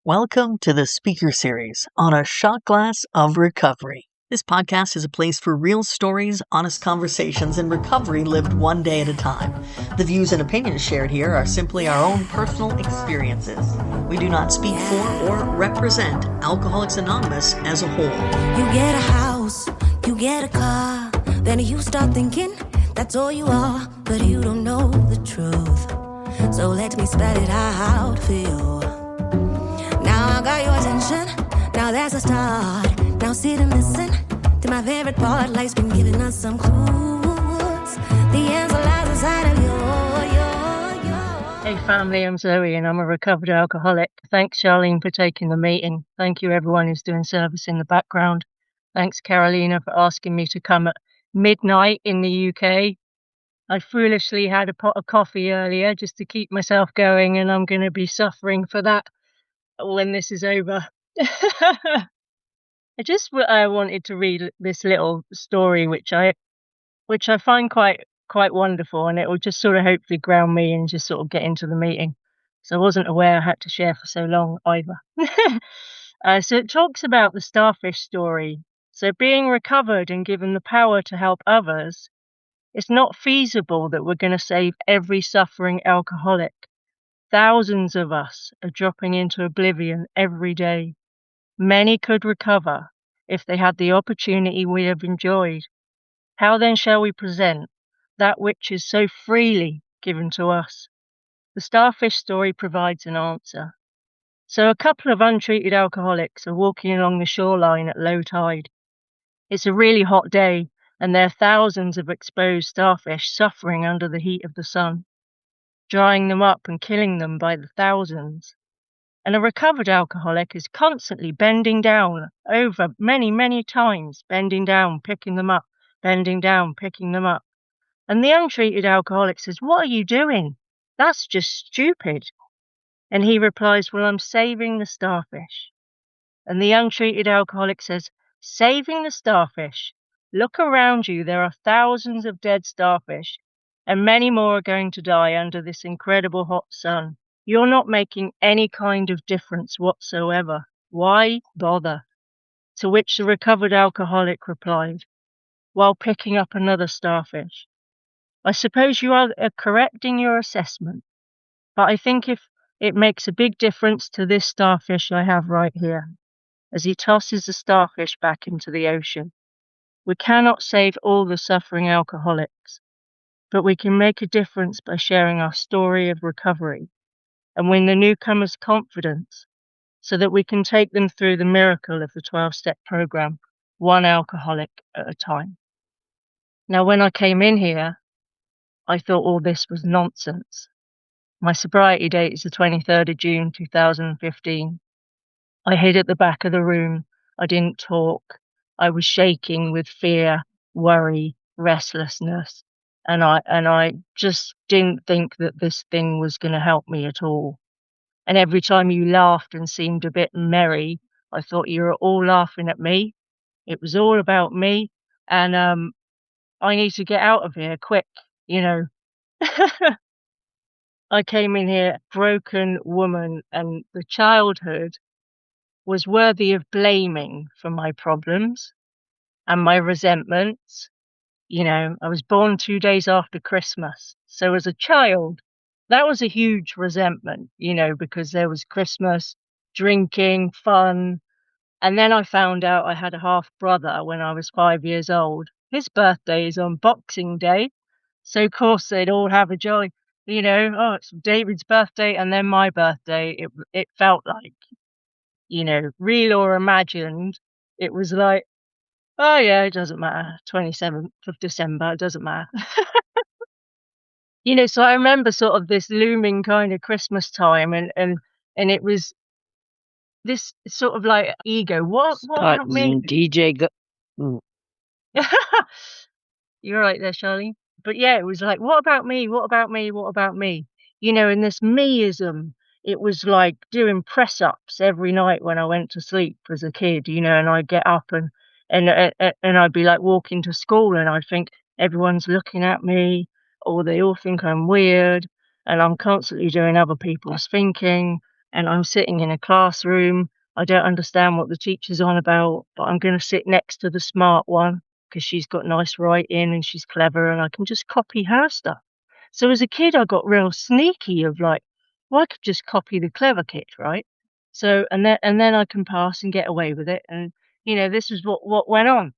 Welcome to the speaker series on a shot glass of recovery. This podcast is a place for real stories, honest conversations, and recovery lived one day at a time. The views and opinions shared here are simply our own personal experiences. We do not speak for or represent Alcoholics Anonymous as a whole. You get a house, you get a car, then you start thinking that's all you are, but you don't know the truth. So let me spell it out for you. Now I got your attention, now there's a start. Now sit and listen to my favorite part. Life's been giving us some clues. The answer lies inside of your. Hey family, I'm Zoe and I'm a recovered alcoholic. Thanks Charlene for taking the meeting. Thank you everyone who's doing service in the background. Thanks Carolina for asking me to come at midnight in the UK. I foolishly had a pot of coffee earlier just to keep myself going, and I'm going to be suffering for that when this is over. I wanted to read this little story which I find quite wonderful, and it will just sort of hopefully ground me and just sort of get into the meeting. So I wasn't aware I had to share for so long either. So it talks about the Starfish story. So being recovered and given the power to help others, it's not feasible that we're going to save every suffering alcoholic. Thousands of us are dropping into oblivion every day. Many could recover if they had the opportunity we have enjoyed. How then shall we present that which is so freely given to us? The Starfish story provides an answer. So a couple of untreated alcoholics are walking along the shoreline at low tide. It's a really hot day, and there are thousands of exposed starfish suffering under the heat of the sun, drying them up and killing them by the thousands. And a recovered alcoholic is constantly bending down over many times, bending down, picking them up, bending down, picking them up. And the untreated alcoholic says, "What are you doing? That's just stupid." And he replies, "Well, I'm saving the starfish." And the untreated alcoholic says, "Saving the starfish? Look around you. There are thousands of dead starfish, and many more are going to die under this incredible hot sun. You're not making any kind of difference whatsoever. Why bother?" To which the recovered alcoholic replied, while picking up another starfish, "I suppose you are correct in your assessment, but I think if it makes a big difference to this starfish I have right here," as he tosses the starfish back into the ocean. "We cannot save all the suffering alcoholics, but we can make a difference by sharing our story of recovery and win the newcomers' confidence so that we can take them through the miracle of the 12-step program, one alcoholic at a time." Now, when I came in here, I thought all this was nonsense. My sobriety date is the 23rd of June, 2015. I hid at the back of the room. I didn't talk. I was shaking with fear, worry, restlessness, and I just didn't think that this thing was going to help me at all. And every time you laughed and seemed a bit merry, I thought you were all laughing at me. It was all about me, and I need to get out of here quick, you know. I came in here broken woman, and the childhood was worthy of blaming for my problems and my resentments. You know, I was born 2 days after Christmas. So as a child, that was a huge resentment, you know, because there was Christmas, drinking, fun. And then I found out I had a half brother when I was 5 years old. His birthday is on Boxing Day. So of course they'd all have a joy, you know, oh, it's David's birthday and then my birthday. It felt like, you know, real or imagined. It was like, oh yeah, it doesn't matter. 27th of December, it doesn't matter. You know, so I remember sort of this looming kind of Christmas time, and it was this sort of like ego. What about me? DJ go. You're right there, Charlie. But yeah, it was like, what about me? What about me? What about me? You know, and this meism, it was like doing press ups every night when I went to sleep as a kid, you know, and I'd get up and I'd be like walking to school and I'd think everyone's looking at me or they all think I'm weird and I'm constantly doing other people's thinking and I'm sitting in a classroom. I don't understand what the teacher's on about, but I'm going to sit next to the smart one because she's got nice writing and she's clever and I can just copy her stuff. So as a kid, I got real sneaky of like, well, I could just copy the clever kid, right? So and then I can pass and get away with it. And this is what went on.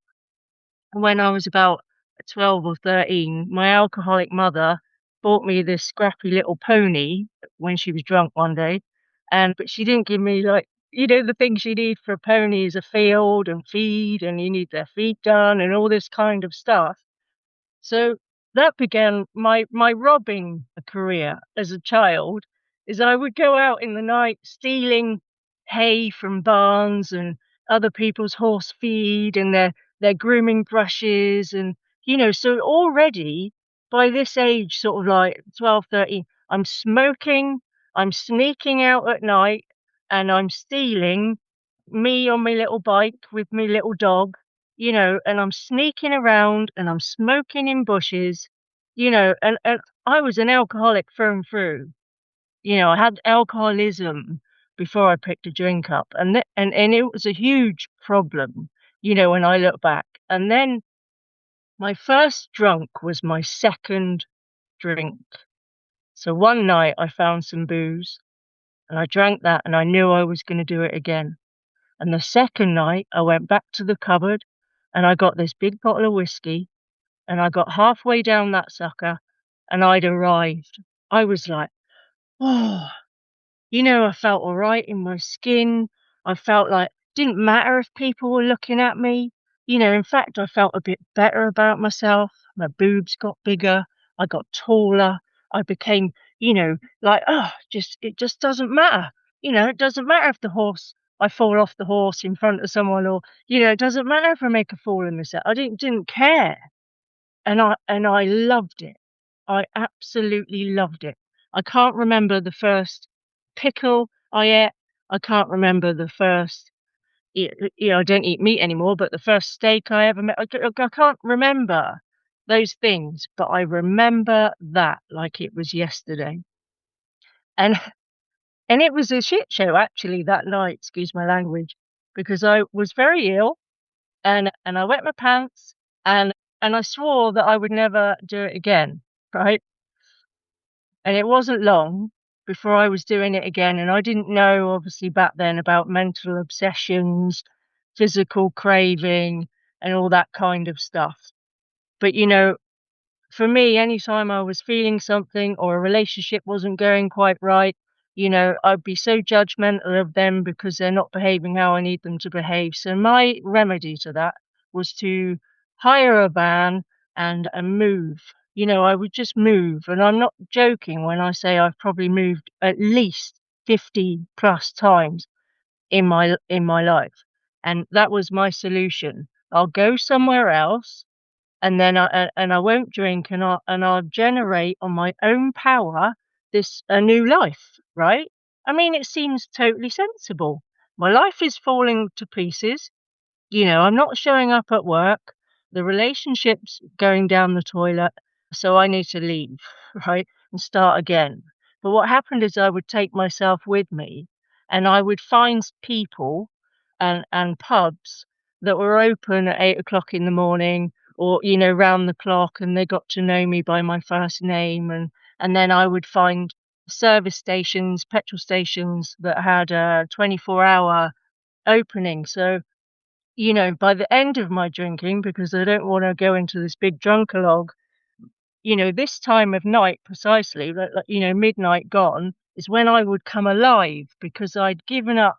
When I was about 12 or 13, my alcoholic mother bought me this scrappy little pony when she was drunk one day, but she didn't give me, like, the things you need for a pony is a field and feed, and you need their feed done and all this kind of stuff. So that began my robbing career as a child, is I would go out in the night stealing hay from barns and other people's horse feed and their grooming brushes and so already by this age, sort of like 12, 13, I'm smoking, I'm sneaking out at night, and I'm stealing, me on my little bike with my little dog, and I'm sneaking around and I'm smoking in bushes, and I was an alcoholic through and through. I had alcoholism before I picked a drink up, and it was a huge problem, when I look back. And then my first drunk was my second drink. So one night I found some booze and I drank that and I knew I was going to do it again. And the second night, I went back to the cupboard and I got this big bottle of whiskey, and I got halfway down that sucker and I'd arrived. I was like, oh, I felt all right in my skin. I felt like didn't matter if people were looking at me. In fact, I felt a bit better about myself. My boobs got bigger. I got taller. I became, like, oh, it just doesn't matter. It doesn't matter if I fall off the horse in front of someone, or, it doesn't matter if I make a fool of myself. I didn't care. And I loved it. I absolutely loved it. I can't remember the first pickle I ate. I can't remember the first, I don't eat meat anymore, but the first steak I ever made. I can't remember those things, but I remember that like it was yesterday. And and it was a shit show actually that night, excuse my language, because I was very ill and I wet my pants and I swore that I would never do it again, right? And it wasn't long before I was doing it again, and I didn't know, obviously, back then about mental obsessions, physical craving, and all that kind of stuff. But, for me, anytime I was feeling something or a relationship wasn't going quite right, I'd be so judgmental of them because they're not behaving how I need them to behave. So my remedy to that was to hire a van and move. I would just move. And I'm not joking when I say I've probably moved at least 50 plus times in my life. And that was my solution. I'll go somewhere else and I won't drink, and I'll generate on my own power this a new life, right? I mean, it seems totally sensible. My life is falling to pieces. I'm not showing up at work. The relationship's going down the toilet, so I need to leave, right? And start again. But what happened is I would take myself with me and I would find people and pubs that were open at 8 o'clock in the morning, or, round the clock, and they got to know me by my first name. And then I would find service stations, petrol stations that had a 24-hour opening. So by the end of my drinking, because I don't want to go into this big drunkalog, this time of night precisely, like, midnight gone, is when I would come alive because I'd given up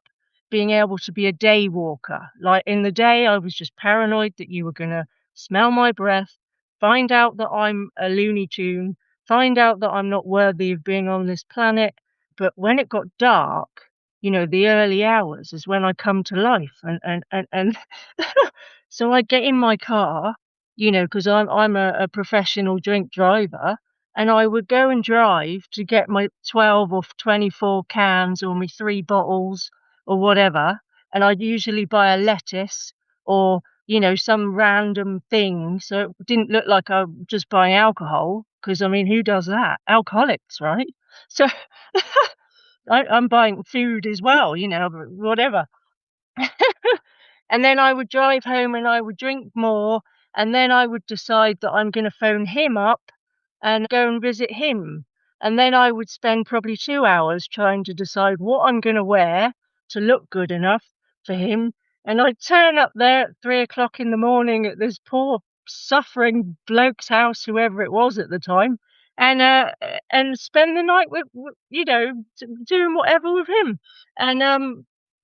being able to be a day walker. Like in the day, I was just paranoid that you were going to smell my breath, find out that I'm a Looney Tune, find out that I'm not worthy of being on this planet. But when it got dark, the early hours is when I come to life. And so I get in my car, because I'm a professional drink driver, and I would go and drive to get my 12 or 24 cans or my 3 bottles or whatever, and I'd usually buy a lettuce or, some random thing, so it didn't look like I'm just buying alcohol, because, I mean, who does that? Alcoholics, right? So I'm buying food as well, whatever. And then I would drive home and I would drink more, and then I would decide that I'm gonna phone him up and go and visit him. And then I would spend probably 2 hours trying to decide what I'm gonna wear to look good enough for him, and I'd turn up there at 3 o'clock in the morning at this poor suffering bloke's house, whoever it was at the time, and spend the night with doing whatever with him. And,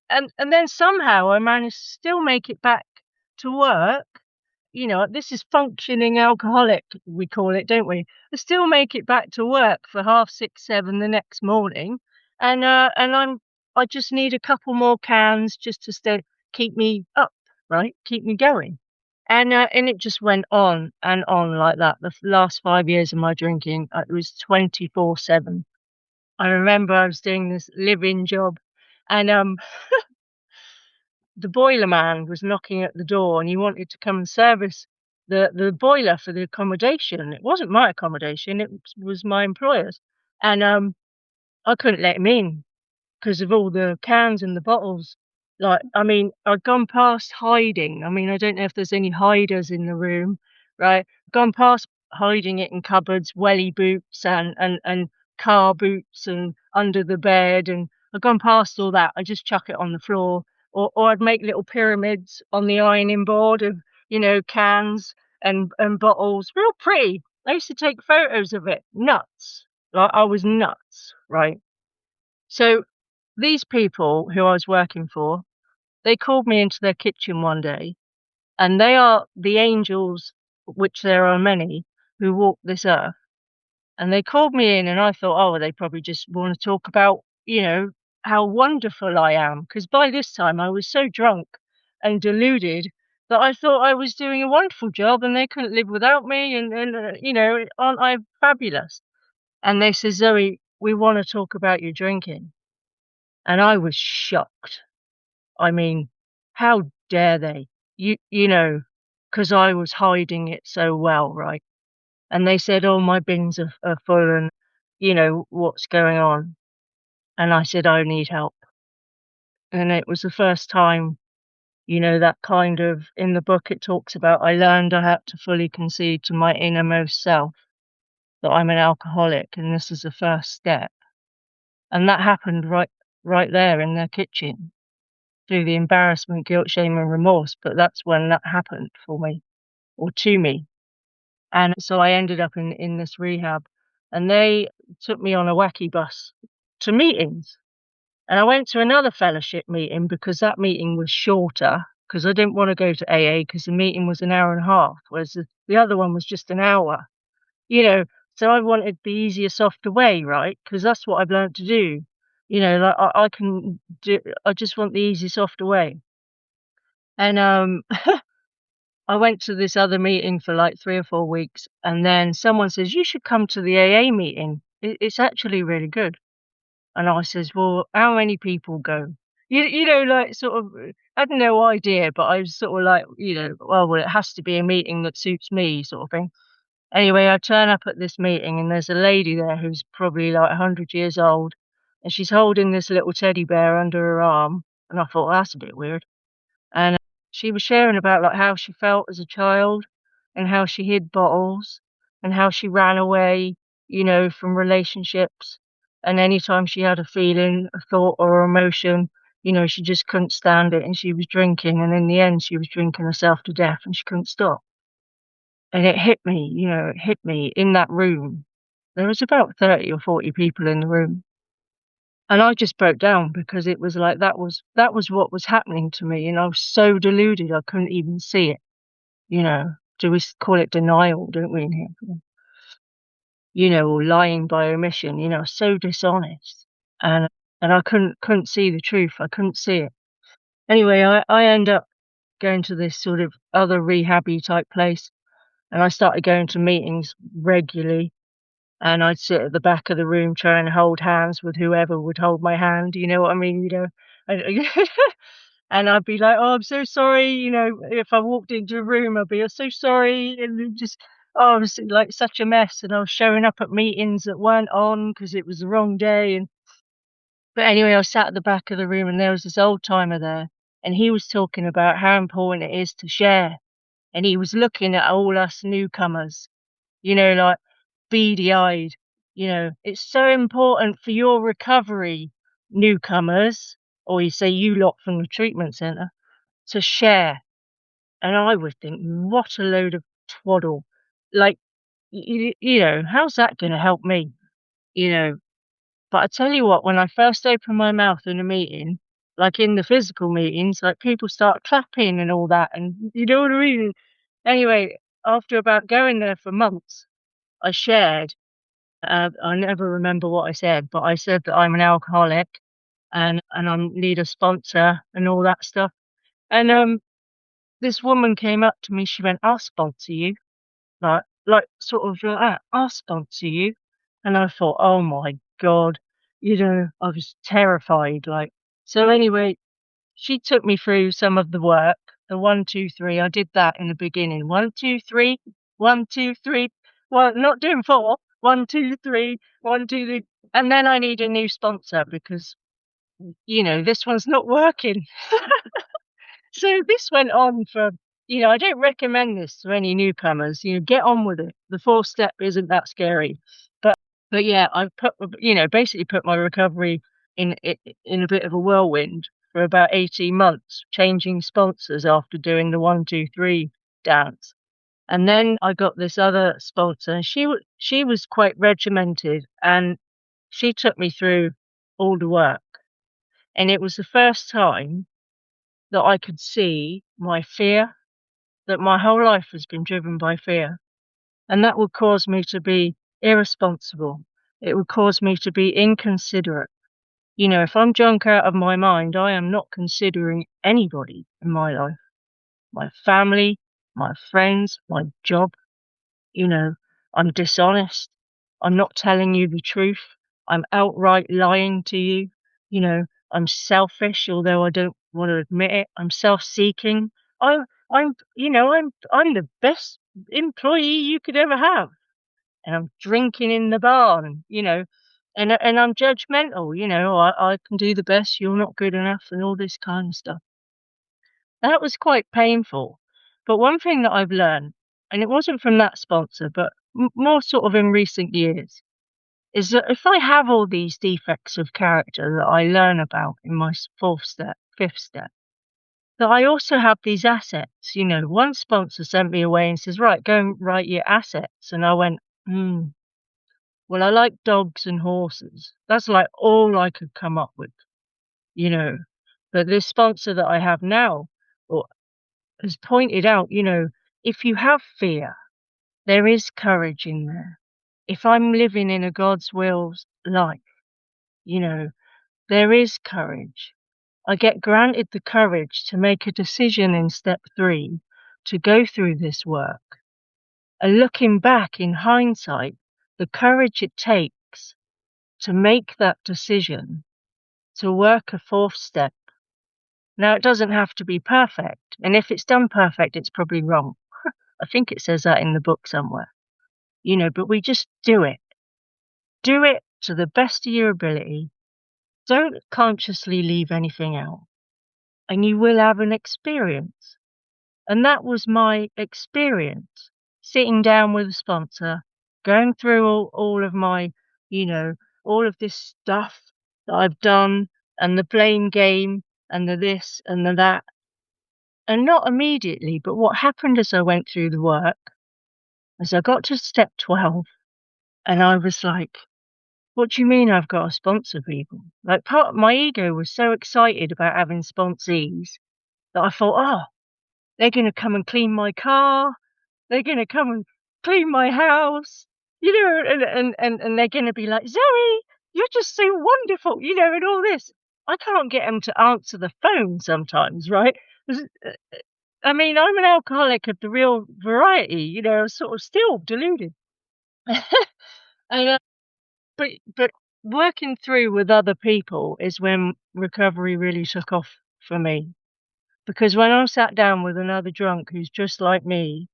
and then somehow I managed to still make it back to work. This is functioning alcoholic, we call it, don't we? I still make it back to work for 6:30, 7 the next morning, and I just need a couple more cans just to keep me up, right? Keep me going. And it just went on and on like that. The last 5 years of my drinking, it was 24/7. I remember I was doing this live-in job, and the boiler man was knocking at the door and he wanted to come and service the boiler for the accommodation. It wasn't my accommodation, it was my employer's. And I couldn't let him in because of all the cans and the bottles. Like, I mean, I'd gone past hiding. I mean, I don't know if there's any hiders in the room, right? Gone past hiding it in cupboards, welly boots and car boots and under the bed, and I'd gone past all that. I just chuck it on the floor, or I'd make little pyramids on the ironing board of, cans and bottles. Real pretty. I used to take photos of it. Nuts. Like, I was nuts, right? So these people who I was working for, they called me into their kitchen one day, and they are the angels, which there are many, who walk this earth. And they called me in, and I thought, oh, well, they probably just want to talk about, how wonderful I am. Because by this time I was so drunk and deluded that I thought I was doing a wonderful job and they couldn't live without me. And aren't I fabulous? And they said, Zoe, we want to talk about your drinking. And I was shocked. I mean, how dare they? Because I was hiding it so well, right? And they said, "Oh, my bins are full and, what's going on?" And I said, "I need help." And it was the first time, that kind of, in the book it talks about, I learned I had to fully concede to my innermost self that I'm an alcoholic, and this is the first step. And that happened right there in their kitchen, through the embarrassment, guilt, shame, and remorse. But that's when that happened for me, or to me. And so I ended up in this rehab, and they took me on a wacky bus to meetings. And I went to another fellowship meeting because that meeting was shorter, because I didn't want to go to AA because the meeting was an hour and a half, whereas the other one was just an hour. You know, so I wanted the easier, softer way, right? Because that's what I've learned to do. Like I can do. I just want the easy, softer way. And I went to this other meeting for like 3 or 4 weeks, and then someone says, "You should come to the AA meeting. It's actually really good." And I says, "Well, how many people go?" Like, sort of, I had no idea, but I was sort of like, well, it has to be a meeting that suits me, sort of thing. Anyway, I turn up at this meeting, and there's a lady there who's probably like 100 years old, and she's holding this little teddy bear under her arm, and I thought, well, that's a bit weird. And she was sharing about, like, how she felt as a child and how she hid bottles and how she ran away, from relationships. And anytime she had a feeling, a thought, or emotion, she just couldn't stand it and she was drinking. And in the end, she was drinking herself to death and she couldn't stop. And it hit me, it hit me in that room. There was about 30 or 40 people in the room. And I just broke down because it was like that was what was happening to me, and I was so deluded I couldn't even see it, you know. Do we call it denial, don't we, in here? Or lying by omission, so dishonest. And I couldn't see the truth. I couldn't see it. Anyway, I end up going to this sort of other rehabby type place, and I started going to meetings regularly. And I'd sit at the back of the room trying to hold hands with whoever would hold my hand, you know what I mean? I and I'd be like, "Oh, I'm so sorry," if I walked into a room, I'd be, "I'm so sorry," and it just, oh, it was like such a mess, and I was showing up at meetings that weren't on because it was the wrong day, and But anyway, I sat at the back of the room and there was this old timer there, and he was talking about how important it is to share. And he was looking at all us newcomers, like beady eyed. It's so important for your recovery, newcomers, or you say you lot from the treatment centre, to share. And I would think, what a load of twaddle. Like, how's that going to help me? You know, but I tell you what, when I first open my mouth in a meeting, like in the physical meetings, like people start clapping and all that, and you know what I mean? Anyway, after about going there for months, I shared, I never remember what I said, but I said that I'm an alcoholic and I need a sponsor and all that stuff. And this woman came up to me, she went, "I'll sponsor you." Like sort of like that, "I'll sponsor you." And I thought, "Oh my God," I was terrified, like. So anyway, she took me through some of the work, the 1, 2, 3. I did that in the beginning. 1, 2, 3, 1, 2, 3. Well, not doing 4. 1, 2, 3, 1, 2, 3. And then I need a new sponsor because, this one's not working. So this went on for, I don't recommend this to any newcomers. Get on with it. The 4th step isn't that scary. But yeah, I've basically put my recovery in a bit of a whirlwind for about 18 months, changing sponsors after doing the 1, 2, 3 dance. And then I got this other sponsor, and she was quite regimented, and she took me through all the work. And it was the first time that I could see my fear, that my whole life has been driven by fear. And that would cause me to be irresponsible. It would cause me to be inconsiderate. If I'm drunk out of my mind, I am not considering anybody in my life, my family, my friends, my job. You know, I'm dishonest. I'm not telling you the truth. I'm outright lying to you. You know, I'm selfish, although I don't want to admit it. I'm self-seeking. I, I'm the best employee you could ever have, and I'm drinking in the bar, and I'm judgmental. I can do the best. You're not good enough, and all this kind of stuff. That was quite painful. But one thing that I've learned, and it wasn't from that sponsor, but more sort of in recent years, is that if I have all these defects of character that I learn about in my 4th step, 5th step, that I also have these assets. One sponsor sent me away and says, "Right, go and write your assets." And I went, well, I like dogs and horses. That's like all I could come up with, you know. But this sponsor that I have now, well, has pointed out, if you have fear, there is courage in there. If I'm living in a God's will life, you know, there is courage. I get granted the courage to make a decision in step 3 to go through this work. And looking back in hindsight, the courage it takes to make that decision to work a 4th step. Now, it doesn't have to be perfect. And if it's done perfect, it's probably wrong. I think it says that in the book somewhere. But we just do it. Do it to the best of your ability. Don't consciously leave anything out. And you will have an experience. And that was my experience. Sitting down with a sponsor, going through all of my, all of this stuff that I've done, and the blame game, and the this and the that. And not immediately, but what happened as I went through the work, as I got to step 12, and I was like, "What do you mean I've got to sponsor people?" Like, part of my ego was so excited about having sponsees that I thought, "Oh, they're gonna come and clean my car. They're gonna come and clean my house, and they're gonna be like, 'Zoe, you're just so wonderful,' and all this." I can't get them to answer the phone sometimes, right? 'Cause, I mean, I'm an alcoholic of the real variety, sort of still deluded. And, but working through with other people is when recovery really took off for me. Because when I sat down with another drunk who's just like me,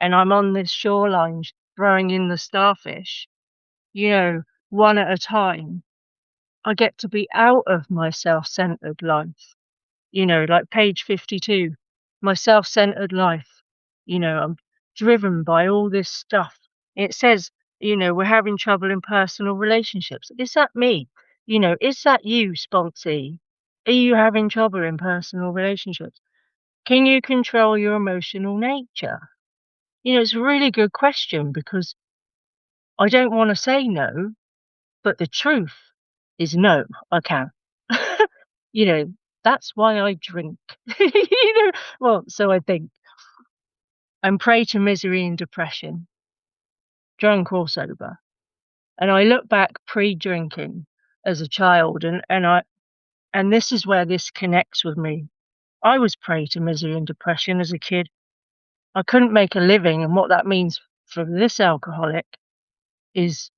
and I'm on this shoreline throwing in the starfish, one at a time, I get to be out of my self-centered life. Like page 52, my self-centered life. I'm driven by all this stuff. It says, we're having trouble in personal relationships. Is that me? Is that you, sponsee? Are you having trouble in personal relationships? Can you control your emotional nature? It's a really good question because I don't want to say no, but the truth is no, I can. you know, that's why I drink. Well, so I think. I'm prey to misery and depression, drunk or sober. And I look back pre-drinking as a child and this is where this connects with me. I was prey to misery and depression as a kid. I couldn't make a living, and what that means for this alcoholic is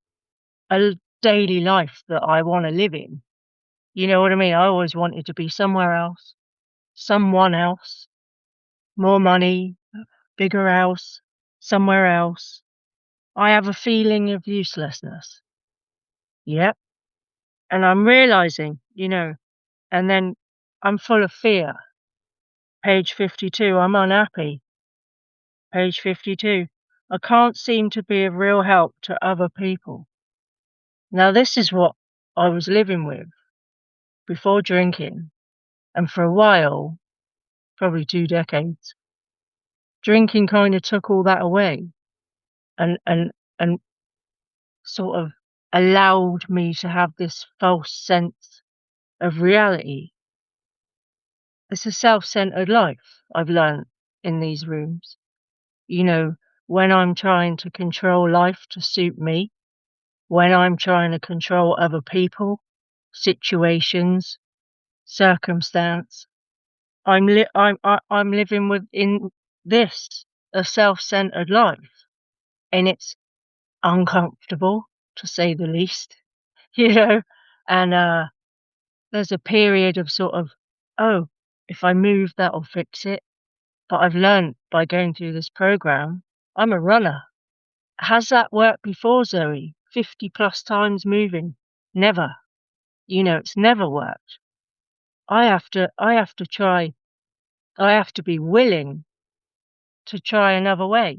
a daily life that I want to live in. You know what I mean? I always wanted to be somewhere else, someone else, more money, bigger house, somewhere else. I have a feeling of uselessness. Yep. And I'm realizing, and then I'm full of fear. Page 52, I'm unhappy. Page 52, I can't seem to be of real help to other people. Now, this is what I was living with before drinking. And for a while, probably 2 decades, drinking kind of took all that away and sort of allowed me to have this false sense of reality. It's a self-centered life I've learnt in these rooms. When I'm trying to control life to suit me, when I'm trying to control other people, situations, circumstance, I'm living within this a self-centered life, and it's uncomfortable to say the least, you know. And there's a period of sort of, oh, if I move, that'll fix it. But I've learned by going through this program, I'm a runner. Has that worked before, Zoe? 50 plus times moving? Never. It's never worked. I have to try, I have to be willing to try another way.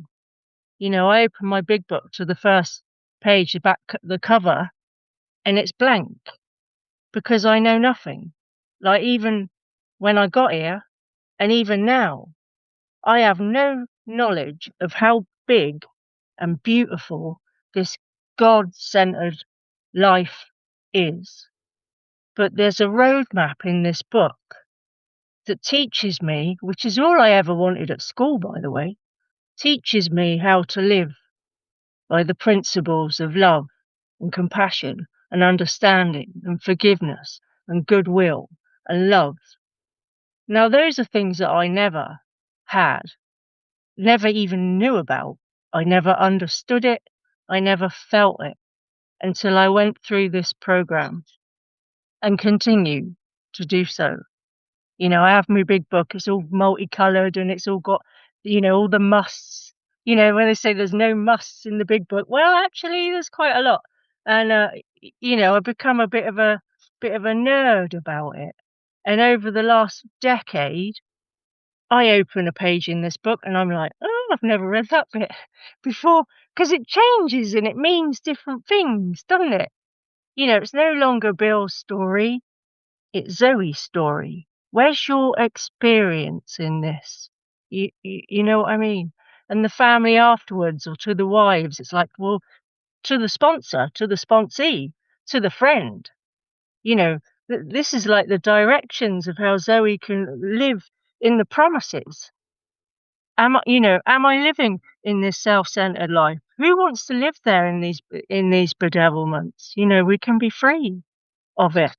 I open my big book to the first page, the cover, and it's blank because I know nothing. Like even when I got here, and even now, I have no knowledge of how big and beautiful this God-centered life is. But there's a roadmap in this book that teaches me, which is all I ever wanted at school, by the way, teaches me how to live by the principles of love and compassion and understanding and forgiveness and goodwill and love. Now, those are things that I never had, never even knew about. I never understood it. I never felt it until I went through this program and continue to do so. I have my big book, it's all multicolored and it's all got, all the musts. When they say there's no musts in the big book, well, actually, there's quite a lot. And, I've become a bit of a nerd about it. And over the last decade, I open a page in this book and I'm like, oh, I've never read that bit before, because it changes and it means different things, doesn't it? It's no longer Bill's story, it's Zoe's story. Where's your experience in this? You know what I mean? And the family afterwards, or to the wives, it's like, well, to the sponsor, to the sponsee, to the friend. This is like the directions of how Zoe can live in the promises. Am I living in this self-centered life? Who wants to live there in these bedevilments? We can be free of it.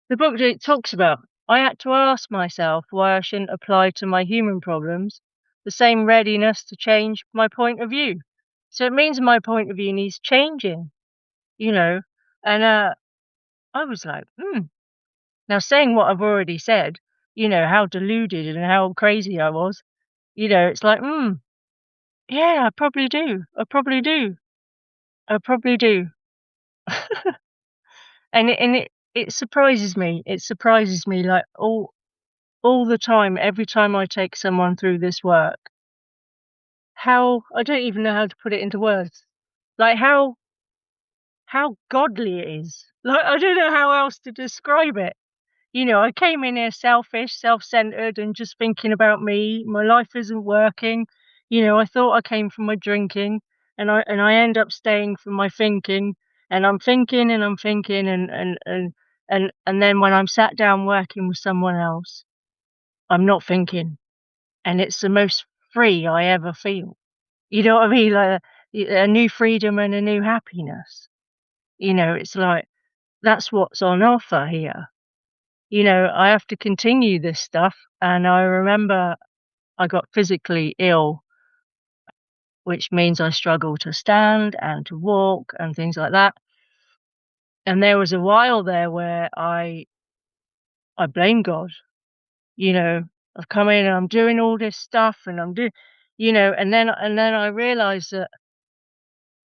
The book it talks about, I had to ask myself why I shouldn't apply to my human problems the same readiness to change my point of view. So it means my point of view needs changing, you know. And I was like, Now saying what I've already said, how deluded and how crazy I was, it's like, yeah, I probably do. I probably do. I probably do. And it surprises me. It surprises me, like, all the time, every time I take someone through this work, how I don't even know how to put it into words. Like, how godly it is. Like, I don't know how else to describe it. I came in here selfish, self-centered, and just thinking about me. My life isn't working. I thought I came from my drinking, and I end up staying from my thinking, and I'm thinking and I'm thinking, and then when I'm sat down working with someone else, I'm not thinking, and it's the most free I ever feel. You know what I mean? Like a new freedom and a new happiness. It's like that's what's on offer here. I have to continue this stuff. And I remember I got physically ill, which means I struggle to stand and to walk and things like that. And there was a while there where I blame God. You know, I've come in and I'm doing all this stuff and I'm doing, and then I realized that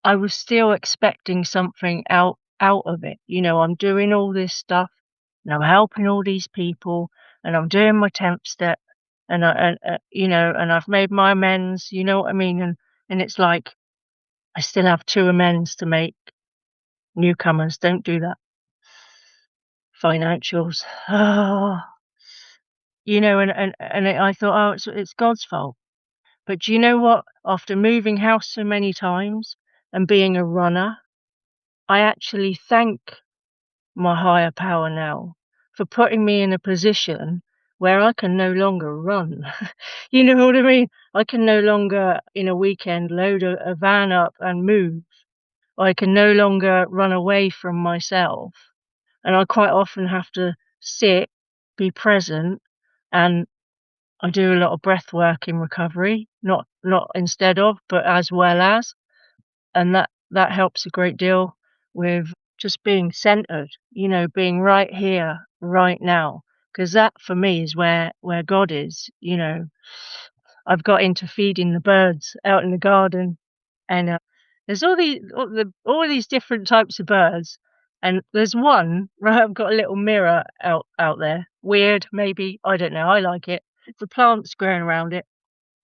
I was still expecting something out of it. I'm doing all this stuff and I'm helping all these people and I'm doing my temp step and I've made my amends, you know what I mean? And it's like I still have two amends to make. Newcomers, don't do that. Financials. I thought, oh, it's God's fault. But do you know what? After moving house so many times and being a runner, I actually thank my higher power now for putting me in a position where I can no longer run. You know what I mean? I can no longer, in a weekend, load a van up and move. I can no longer run away from myself. And I quite often have to sit, be present, and I do a lot of breath work in recovery, not instead of, but as well as. And that helps a great deal with just being centered, being right here, right now, because that for me is where God is. I've got into feeding the birds out in the garden, and there's all these different types of birds, and there's one right. I've got a little mirror out there. Weird, maybe, I don't know. I like it. The plants growing around it,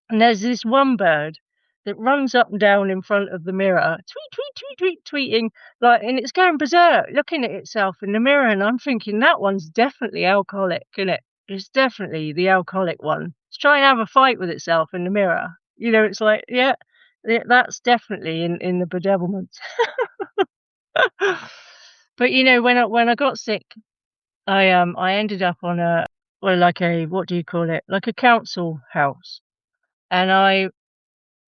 and there's this one bird that runs up and down in front of the mirror, tweet, tweet, tweet, tweet, tweeting, like, and it's going berserk, looking at itself in the mirror, and I'm thinking that one's definitely alcoholic, isn't it? It's definitely the alcoholic one. It's trying to have a fight with itself in the mirror. It's like, yeah, that's definitely in the bedevilment. But when I got sick, I ended up on like a, what do you call it? Like a council house. And I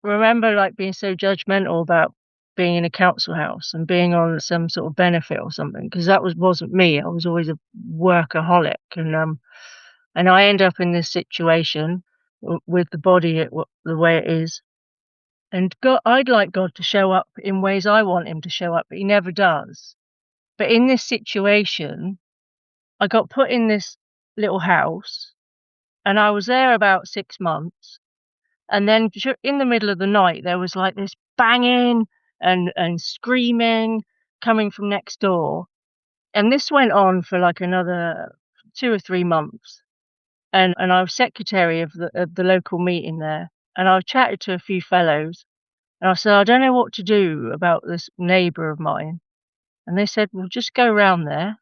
remember, like, being so judgmental about being in a council house and being on some sort of benefit or something, because that wasn't me. I was always a workaholic, and I end up in this situation with the body the way it is. And God, I'd like God to show up in ways I want him to show up, but he never does. But in this situation, I got put in this little house, and I was there about 6 months. And then in the middle of the night, there was like this banging and screaming coming from next door. And this went on for like another 2 or 3 months. And I was secretary of the local meeting there. And I chatted to a few fellows, and I said, I don't know what to do about this neighbour of mine. And they said, well, just go round there,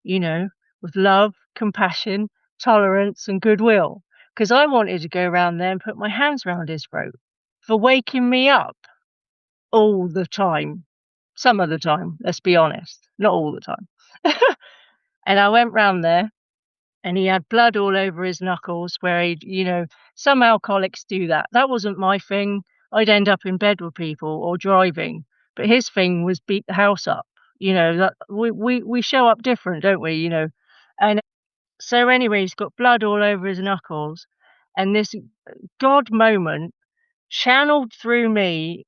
you know, with love, compassion, tolerance, and goodwill. Because I wanted to go round there and put my hands round his throat for waking me up all the time. Some of the time, let's be honest, not all the time. And I went round there, and he had blood all over his knuckles where some alcoholics do that. That wasn't my thing. I'd end up in bed with people or driving, but his thing was beat the house up. That we show up different, don't we? And so anyway, he's got blood all over his knuckles, and this God moment channeled through me,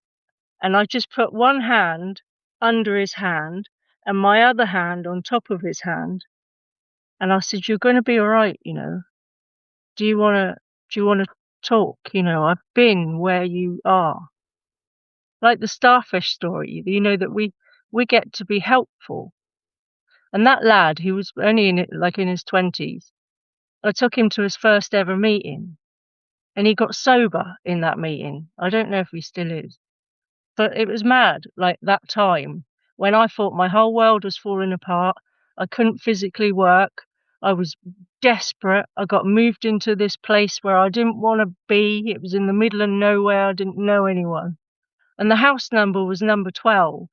and I just put one hand under his hand and my other hand on top of his hand, and I said, "You're going to be all right. Do you wanna talk? I've been where you are." Like the Starfish story, that we get to be helpful. And that lad, he was only in his 20s. I took him to his first ever meeting, and he got sober in that meeting. I don't know if he still is, but it was mad. Like that time when I thought my whole world was falling apart, I couldn't physically work. I was desperate. I got moved into this place where I didn't want to be. It was in the middle of nowhere. I didn't know anyone. And the house number was number 12.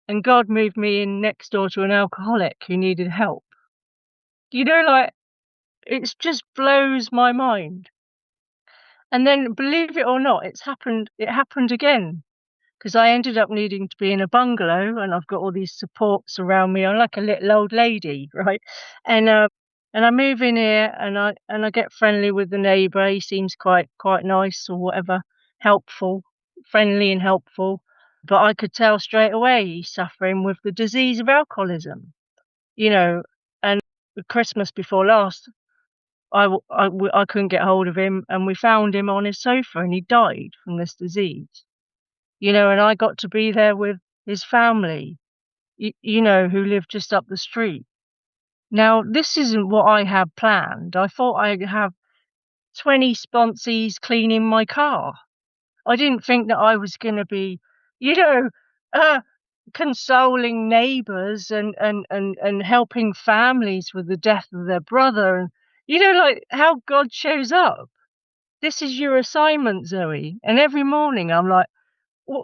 And God moved me in next door to an alcoholic who needed help. Like, it just blows my mind. And then, believe it or not, it happened again, because I ended up needing to be in a bungalow, and I've got all these supports around me. I'm like a little old lady, right? And and I move in here, and I get friendly with the neighbour. He seems quite nice or whatever, helpful, friendly and helpful. But I could tell straight away he's suffering with the disease of alcoholism, you know. And Christmas before last, I couldn't get hold of him, and we found him on his sofa, and he died from this disease. And I got to be there with his family, who lived just up the street. Now, this isn't what I had planned. I thought I'd have 20 sponsees cleaning my car. I didn't think that I was going to be, you know, uh, consoling neighbours and helping families with the death of their brother. And, like how God shows up. This is your assignment, Zoe. And every morning I'm like,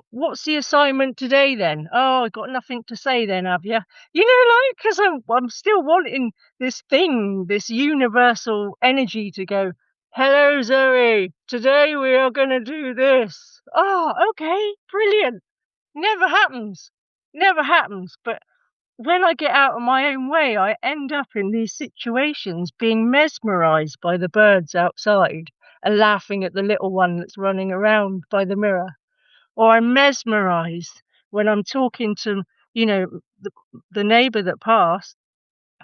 what's the assignment today then? Oh, I got nothing to say then, have you? Like, because I'm still wanting this universal energy to go, hello, Zoe, today we are going to do this. Oh, okay, brilliant. Never happens. Never happens. But when I get out of my own way, I end up in these situations being mesmerized by the birds outside and laughing at the little one that's running around by the mirror. Or I'm mesmerized when I'm talking to, you know, the, the neighbor that passed,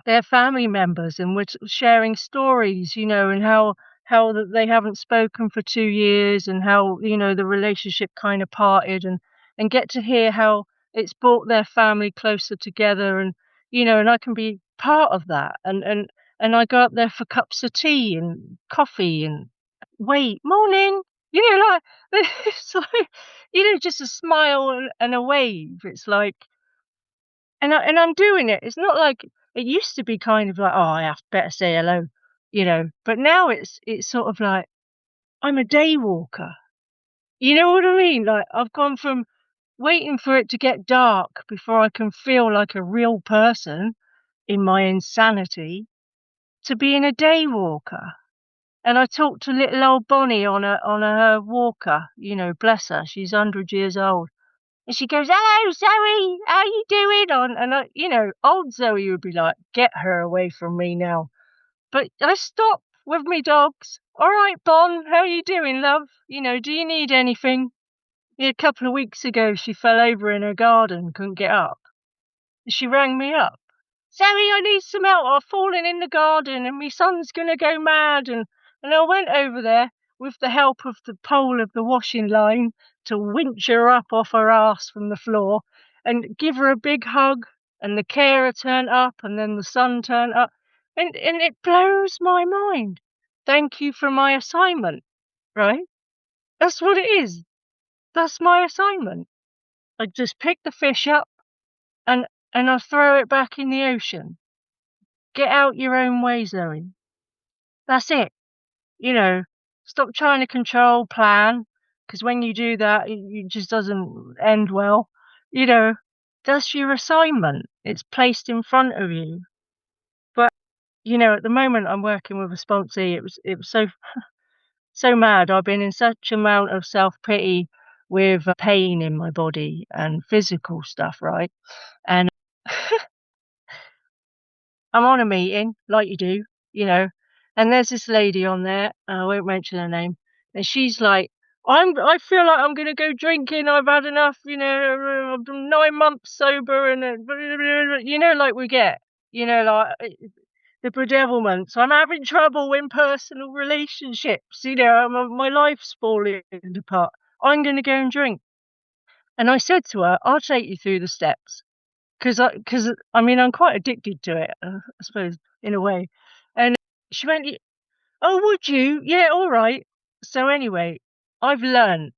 their family members, and we're sharing stories, and how that they haven't spoken for 2 years, and how, the relationship kind of parted, and get to hear how it's brought their family closer together, and I can be part of that, and I go up there for cups of tea and coffee and wait, morning, like it's like, just a smile and a wave. It's like, and I'm doing it. It's not like it used to be kind of like, oh, I have better say hello, but now it's sort of like I'm a day walker. You know what I mean? Like I've gone from waiting for it to get dark before I can feel like a real person in my insanity to being a day walker. And I talked to little old Bonnie on her walker, bless her, she's 100 years old. And she goes, "Hello, Zoe, how you doing?" And old Zoe would be like, "Get her away from me now." But I stop with me dogs. "All right, Bon, how you doing, love? Do you need anything?" Yeah, a couple of weeks ago, she fell over in her garden, couldn't get up. She rang me up. "Zoe, I need some help. I've fallen in the garden and my son's gonna go mad." And I went over there with the help of the pole of the washing line to winch her up off her ass from the floor and give her a big hug. And the carer turned up, and then the son turned up. And it blows my mind. Thank you for my assignment, right? That's what it is. That's my assignment. I just pick the fish up and I throw it back in the ocean. Get out your own way, Zoe. That's it. Stop trying to control, plan, because when you do that, it just doesn't end well. You know, that's your assignment. It's placed in front of you. But at the moment I'm working with a sponsee. It was so mad. I've been in such amount of self pity with pain in my body and physical stuff, right? And I'm on a meeting, like you do, you know, and there's this lady on there, I won't mention her name, and she's like, I feel like I'm gonna go drinking. I've had enough, I'm 9 months sober, and like we get, like the bedevilments. I'm having trouble in personal relationships. My life's falling apart. I'm gonna go and drink. And I said to her, I'll take you through the steps. because I mean, I'm quite addicted to it, I suppose, in a way. And she went, "Oh, would you? Yeah, all right." So anyway, I've learned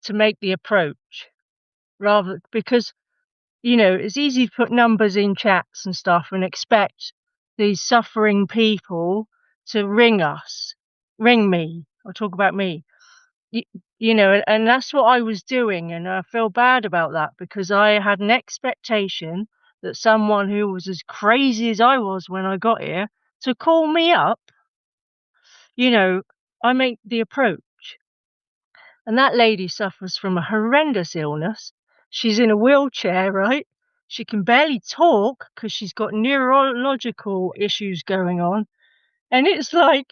to make the approach rather because, it's easy to put numbers in chats and stuff and expect these suffering people to ring me. I'll talk about me. Y and that's what I was doing, and I feel bad about that because I had an expectation that someone who was as crazy as I was when I got here to call me up, you know, I make the approach. And that lady suffers from a horrendous illness. She's in a wheelchair, right? She can barely talk because she's got neurological issues going on. And it's like,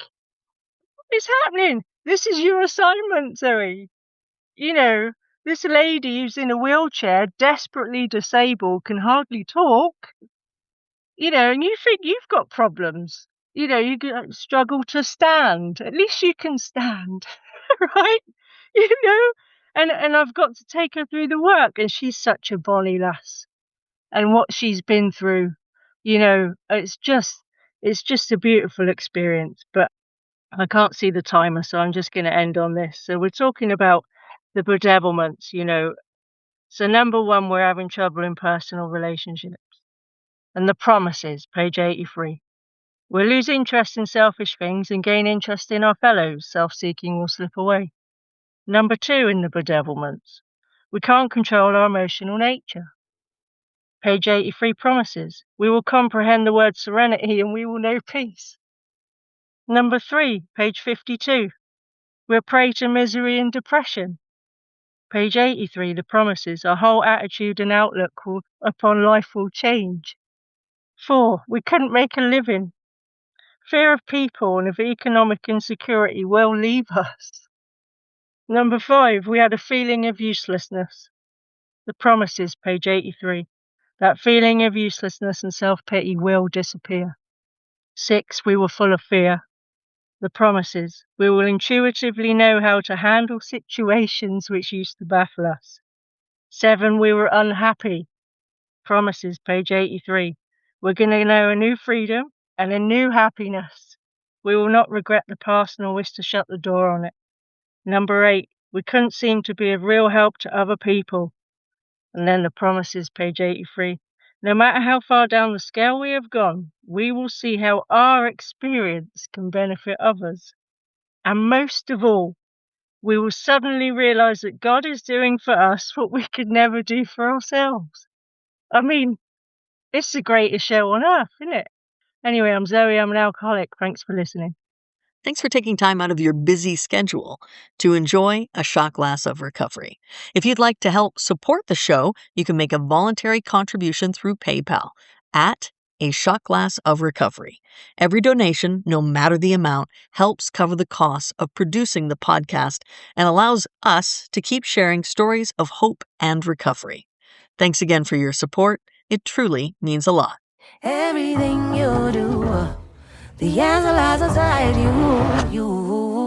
"It's happening. This is your assignment, Zoe." You know, this lady who's in a wheelchair, desperately disabled, can hardly talk, and you think you've got problems. Struggle to stand. At least you can stand, right? You know? And I've got to take her through the work, and she's such a bonny lass. And what she's been through, it's just a beautiful experience. But I can't see the timer, so I'm just gonna end on this. So we're talking about the bedevilments. So number one, we're having trouble in personal relationships. And the promises, page 83. We'll lose interest in selfish things and gain interest in our fellows. Self-seeking will slip away. Number two in the bedevilments. We can't control our emotional nature. Page 83, promises. We will comprehend the word serenity and we will know peace. Number three, page 52. We're prey to misery and depression. Page 83, the promises. Our whole attitude and outlook upon life will change. 4, we couldn't make a living. Fear of people and of economic insecurity will leave us. Number 5, we had a feeling of uselessness. The promises, page 83. That feeling of uselessness and self-pity will disappear. 6, we were full of fear. The promises. We will intuitively know how to handle situations which used to baffle us. 7, we were unhappy. Promises, page 83. We're going to know a new freedom and a new happiness. We will not regret the past nor wish to shut the door on it. Number 8, we couldn't seem to be of real help to other people. And then the promises, page 83. No matter how far down the scale we have gone, we will see how our experience can benefit others. And most of all, we will suddenly realize that God is doing for us what we could never do for ourselves. I mean, it's the greatest show on earth, isn't it? Anyway, I'm Zoe. I'm an alcoholic. Thanks for listening. Thanks for taking time out of your busy schedule to enjoy a shot glass of recovery. If you'd like to help support the show, you can make a voluntary contribution through PayPal at A Shot Glass of Recovery. Every donation, no matter the amount, helps cover the costs of producing the podcast and allows us to keep sharing stories of hope and recovery. Thanks again for your support. It truly means a lot. Everything you do, the answer lies inside you.